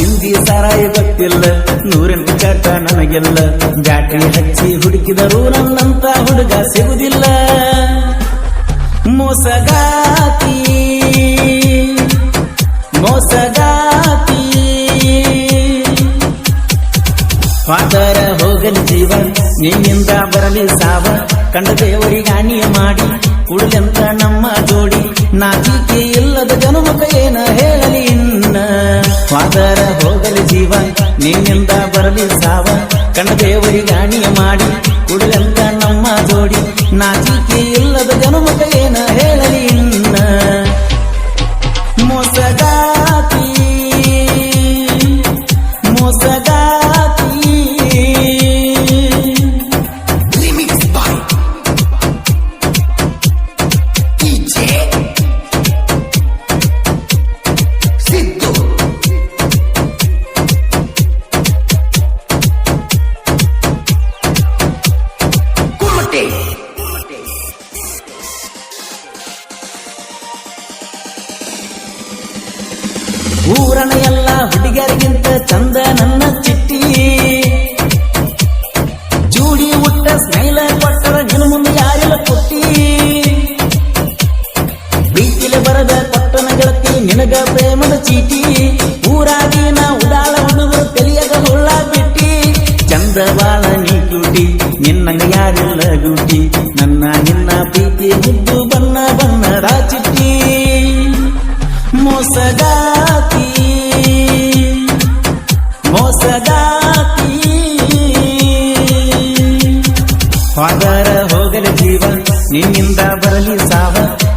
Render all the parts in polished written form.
ಸಿಂಧಿ ಸಾರಾಯಿ ಗೊತ್ತಿಲ್ಲ, ನೂರೆಂಟು ಚಟ ನನಗೆಲ್ಲ. ಬ್ಯಾಟ್ರಿ ಹಚ್ಚಿ ಹುಡುಕಿದರೂ ನನ್ನಂತ ಹುಡುಗ ಸಿಗುದಿಲ್ಲ. ಮೋಸಗಾತಿ ಮೋಸಗಾತಿ ಫಾದರ ಹೋಗಲಿ ಜೀವ, ನಿನ್ನಿಂದ ಬರಲಿ ಸಾವ. ಕಂಡ ದೇವರಿಗಾಣಿಯ ಮಾಡಿ ಕುಡಿಲೆಂತ ನಮ್ಮ ಜೋಡಿ, ನಾಚಿಕೆ ಇಲ್ಲದ ಜನುಮಕ ಏನ ಹೇಳಲಿ ಇನ್ನ. ಫಾದರ ಹೋಗಲಿ ಜೀವ, ನಿನ್ನಿಂದ ಬರಲಿ ಸಾವ. ಕಂಡ ದೇವರಿಗಾಣಿಯ ಮಾಡಿ ಕುಡಿಲೆಂತ ನಮ್ಮ ಜೋಡಿ, ನಾಚಿಕೆ ಇಲ್ಲದ ಜನುಮಕ ಏನ ಹೇಳಲಿ ಇನ್ನ. ಮೋಸಗಾತಿ ಮೋಸಗಾತಿ ಊರನ ಎಲ್ಲ ಹುಡುಗಿಯರಿಗಿಂತ ಚಂದ ನನ್ನ ಚಿಟ್ಟಿ. ಜೂಡಿ ಉಟ್ಟ ಸ್ಮೈಲ ಕೊಟ್ಟರ ನಿನ್ನ ಮುಂದೆ ಯಾರೆಲ್ಲ ಕೊಟ್ಟಿ. ಪ್ರೀತಿಲೆ ಬರದ ಕೊಟ್ಟನ ಗೆಳತಿ ನಿನಗ ಪ್ರೇಮದ ಚೀಟಿ. ಊರಾಗಿನ ಉಡಾಳ ಹುಡುಗರು ತೆಲಿಯದ ಹುಳ್ಳ ಬಿಟ್ಟಿ. ಚಂದವಾಳ ನೀ ಕ್ಯೂಟಿ, ನಿನ್ನಂಗ ಯಾರೆಲ್ಲ ಬ್ಯೂಟಿ. ನನ್ನ ನಿನ್ನ ಪ್ರೀತಿ ಮುದ್ದು ಬಣ್ಣ ಬಣ್ಣದ ಚಿಟ್ಟಿ. ಮೋಸಗಾತಿ ಮೋಸಗಾತಿ ಫಾದರ ಹೋಗಲಿ ಜೀವ, ನಿನ್ನಿಂದ ಬರಲಿ ಸಾವ.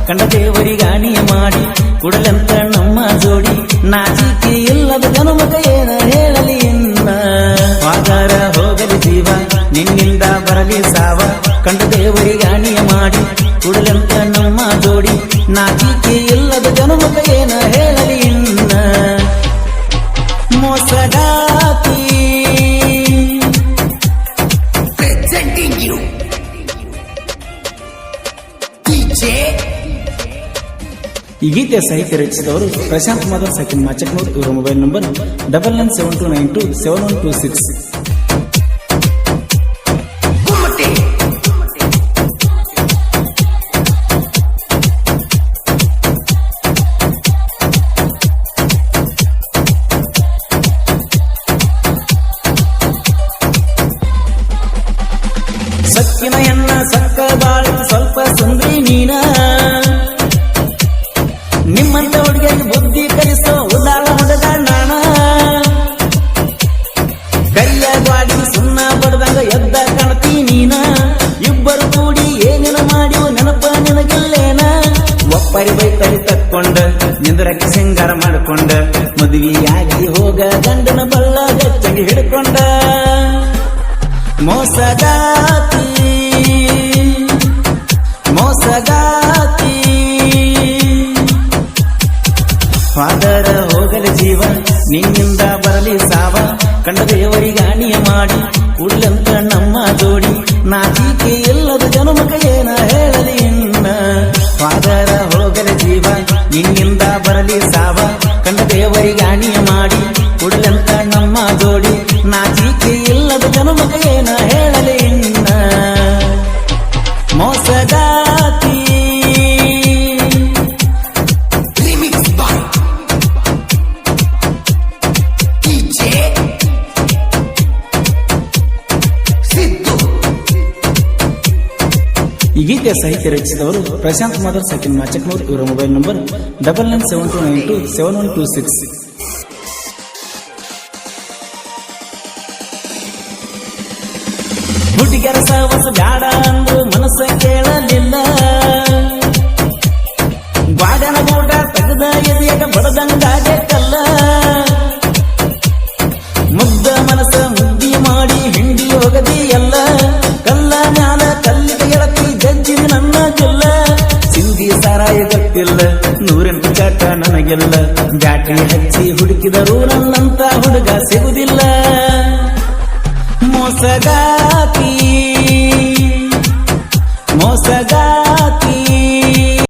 ಕಂಡ ದೇವರಿಗಾಣಿಯ ಮಾಡಿ ಕುಡಲಂತ ನಮ್ಮ ಜೋಡಿ, ನಾಚಿಕೆ ಇಲ್ಲದ ಜನುಮಕ ಏನ ಹೇಳಲಿ ಇನ್ನ. ಫಾದರ ಹೋಗಲಿ ಜೀವ, ನಿನ್ನಿಂದ ಬರಲಿ ಸಾವ. ಕಂಡ ದೇವರಿಗಾಣಿಯ ಮಾಡಿ ಕುಡಲಂತ ನಮ್ಮ ಜೋಡಿ, ನಾಚಿಕೆ ಇಲ್ಲದ ಜನುಮಕ ಏನ ಹೇಳಲಿ ಇನ್ನ. ಮೋಸಗಾತಿ ಪ್ರೆಸೆಂಟಿಂಗ್ ಯು ಡಿಜೆ. ಈ ಗೀತೆಯ ಸಾಹಿತ್ಯ ರಚಿಸಿದವರು ಪ್ರಶಾಂತ್ ಮಾಧವ್ ಸಚಿನ್ ಮಾಚಕ್ನೂರ್. ಇವರ ಮೊಬೈಲ್ ನಂಬರ್ 9972927126. ಸಕ್ಕಿನ ಎನ್ನ ಸಕ್ಕ ಬಾಳ ಸ್ವಲ್ಪ ಸುಂದ್ರಿ ನೀನ. ನಿಮ್ಮಂತ ಹುಡುಗಿಗೆ ಬುದ್ಧಿ ಕಲಿಸೋ ಉದಾಳ ಹುಡುಗ ನಾನ. ಕೈಯ ಗಾಡಿ ಸುಣ್ಣ ಬಡ್ದಂಗ ಎದ್ದ ಕಾಣ್ತಿ ನೀನ. ಇಬ್ಬರು ಕೂಡಿ ಏನೇನು ಮಾಡಿ ನೆನಪ ನಿನಗಿಲ್ಲೇನ. ಒಪ್ಪರಿ ಬೈತರಿ ತಕ್ಕೊಂಡ ನಿಂದ್ರಕ್ಕೆ ಸಿಂಗಾರ ಮಾಡಿಕೊಂಡ, ಮದುವೆಯಾಗಿ ಹೋಗ ಗಂಡನ ಬಲ್ಲ ಹೆಚ್ಚಂಗಿ ಹಿಡ್ಕೊಂಡ. ಮೋಸಗಾತಿ ಮೋಸಗಾತಿ ಫಾದರ ಹೋಗಲಿ ಜೀವ, ನಿನ್ನಿಂದ ಬರಲಿ ಸಾವ. ಕಂಡ ದೇವರಿಗಾಣಿಯ ಮಾಡಿ ಕುಡ್ಲಂತ ನಮ್ಮ ಜೋಡಿ, ನಾಚಿಕೆ ಇಲ್ಲದ ಜನುಮಕ ಏನ ಹೇಳಲಿ ಇನ್ನ. ಫಾದರ ಹೋಗಲಿ ಜೀವ, ನಿನ್ನಿಂದ ಬರಲಿ ಸಾವ. ಕಂಡ ದೇವರಿಗಾಣಿಯ ಮಾಡಿ ಕುಡ್ಲಂತ ನಮ್ಮ ಜೋಡಿ, ನಾಚಿಕೆ ಇಲ್ಲದ ಜನುಮಕ ಏನ ಹೇಳಲಿ ಇನ್ನ. ಮೋಸಗಾತಿ ಈ ಗೀತೆಯ ಸಾಹಿತ್ಯ ರಚಿಸಿದವರು ಪ್ರಶಾಂತ್ ಮಾಧವ್ ಸಚಿನ್ ಮಾಚಕ್ನೂರ್. ಇವರ ಮೊಬೈಲ್ ನಂಬರ್ 9972927126. ಹುಡುಗಿಯರ ಸಹವಾಸ ಬ್ಯಾಡ ಅಂದ್ರು ಮನಸ್ಸ ಕೇಳಲಿಲ್ಲ. ಬಾಡನ ಗೂಡ ತೆಗೆದ ಎದೆಯಾಗ ಬಡದಂಗಾಗೆ ಕಲ್ಲ. ಮುದ್ದ ಮನಸ್ಸ ಮುದ್ದಿ ಮಾಡಿ ಹಿಂಡಿ ಹೋಗದಿ ಎಲ್ಲ. ಕಲ್ಲ ಮ್ಯಾಲ ಕಲ್ಲಿಗೆ ಗೆಳತಿ ಜಜ್ಜಿದ ನನ್ನ ಜೊಲ್ಲ. ಸಿಂಧಿ ಸಾರಾಯಿ ಗೊತ್ತಿಲ್ಲ, ನೂರೆಂಟು ಚಟ ನನಗೆಲ್ಲ. ಬ್ಯಾಟ್ರಿ ಹಚ್ಚಿ ಹುಡುಕಿದರೂ ನನ್ನಂತ ಹುಡುಗ ಸಿಗುದಿಲ್ಲ. ಮೋಸಗಾತಿ